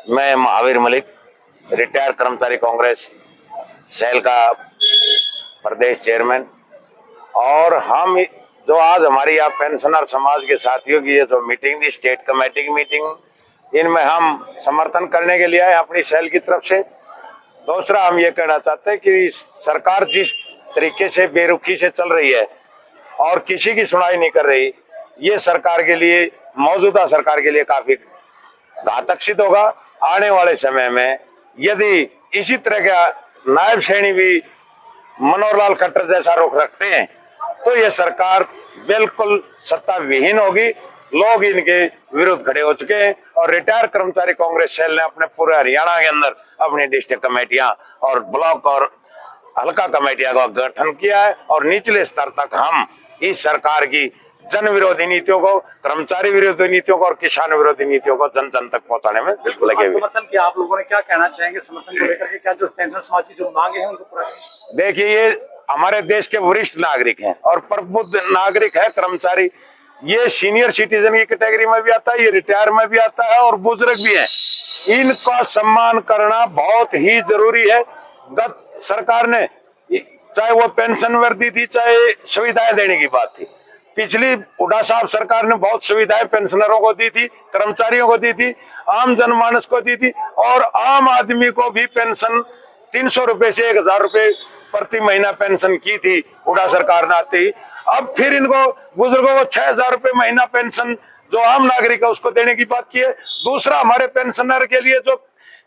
मैं महावीर मलिक, रिटायर कर्मचारी कांग्रेस सेल का प्रदेश चेयरमैन। और हम जो आज हमारी आप पेंशनर समाज के साथियों की ये जो मीटिंग थी, स्टेट कमेटी की मीटिंग, इनमें हम समर्थन करने के लिए आए अपनी सेल की तरफ से। दूसरा, हम ये कहना चाहते हैं कि सरकार जिस तरीके से बेरुखी से चल रही है और किसी की सुनाई नहीं कर रही, ये सरकार के लिए, मौजूदा सरकार के लिए काफी घातक सिद्ध होगा। आने वाले समय में यदि इसी तरह का नायब श्रेणी भी मनोहर लाल खट्टर जैसा रुख रखते हैं तो ये सरकार बिल्कुल सत्ता विहीन होगी। लोग इनके विरुद्ध खड़े हो चुके हैं और रिटायर कर्मचारी कांग्रेस सेल ने अपने पूरे हरियाणा के अंदर अपनी डिस्ट्रिक्ट कमेटियां और ब्लॉक और हल्का कमेटियां का गठन किया है और निचले स्तर तक हम इस सरकार की जन विरोधी नीतियों को, कर्मचारी विरोधी नीतियों को और किसान विरोधी नीतियों को जन जन तक पहुंचाने में बिल्कुल लगे हुए। समर्थन किया आप लोगों ने, क्या कहना चाहेंगे समर्थन को लेकर के? क्या जो पेंशन समाज की जो मांगे हैं उनको पूरा? देखिए, ये हमारे देश के वरिष्ठ नागरिक हैं और प्रबुद्ध नागरिक है कर्मचारी। ये सीनियर सिटीजन की कैटेगरी में भी आता है, ये रिटायर में भी आता है और बुजुर्ग भी है। इनका सम्मान करना बहुत ही जरूरी है। गत सरकार ने, चाहे वो पेंशन वृद्धि थी, चाहे सुविधाएं देने की बात थी, पिछली हुड्डा साहब सरकार ने बहुत सुविधाएं पेंशनरों को दी थी, कर्मचारियों को दी थी, आम जनमानस को दी थी और आम आदमी को भी पेंशन 300 रुपए से 1000 रुपए प्रति महीना पेंशन की थी हुड्डा सरकार ने आते ही। अब फिर इनको बुजुर्गों को 6000 रुपए महीना पेंशन जो आम नागरिक है उसको देने की बात की है। दूसरा, हमारे पेंशनर के लिए जो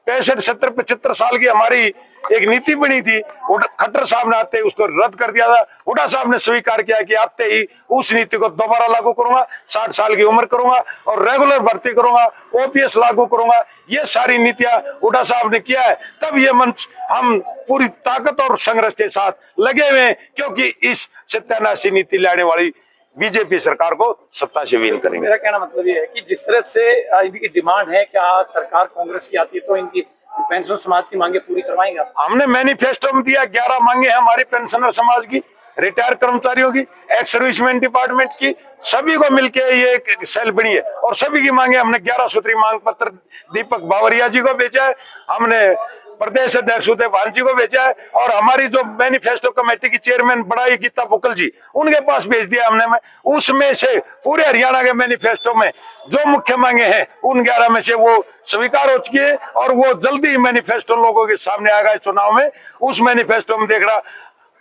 65, 70, 75 साल की हमारी एक नीति बनी थी, खट्टर साहब ने आते ही उसको रद्द कर दिया था। हुड्डा साहब ने स्वीकार किया कि आते ही उस नीति को दोबारा लागू करूंगा, 60 साल की उम्र करूंगा और रेगुलर भर्ती करूंगा, ओपीएस लागू करूंगा। ये सारी नीतियां हुड्डा साहब ने किया है। तब ये मंच हम पूरी ताकत और संघर्ष के साथ लगे हुए हैं, क्योंकि इस सत्यानाशी नीति लाने वाली बीजेपी सरकार को सत्ता से विहीन करेंगे। मेरा कहना मतलब ये है कि जिस तरह से इनकी डिमांड है कि आज सरकार कांग्रेस की आती है तो इनकी पेंशन समाज की मांगे पूरी करवाएंगे आप? हमने मैनिफेस्टो में दिया, 11 मांगे हैं हमारी पेंशनर समाज की, रिटायर कर्मचारियों की, एक्स सर्विसमैन डिपार्टमेंट की, सभी को मिलके ये एक सेल बनी है और सभी की मांगे हमने 11 सूत्री मांग पत्र दीपक बावरिया जी को भेजा है, हमने प्रदेश अध्यक्ष उदय भान जी को भेजा है और हमारी जो मैनिफेस्टो कमेटी की चेयरमैन बड़ाई गीता बुकल जी, उनके पास भेज दिया हमने। उसमें से पूरे हरियाणा के मैनिफेस्टो में जो मुख्य मांगे हैं उन 11 में से वो स्वीकार हो चुकी है और वो जल्दी मैनिफेस्टो लोगों के सामने आएगा इस चुनाव में। उस मैनिफेस्टो में देख रहा,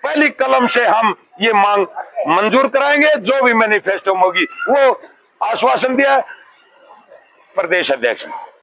पहली कलम से हम ये मांग मंजूर कराएंगे। जो भी मैनिफेस्टो में होगी वो आश्वासन दिया प्रदेश अध्यक्ष ने।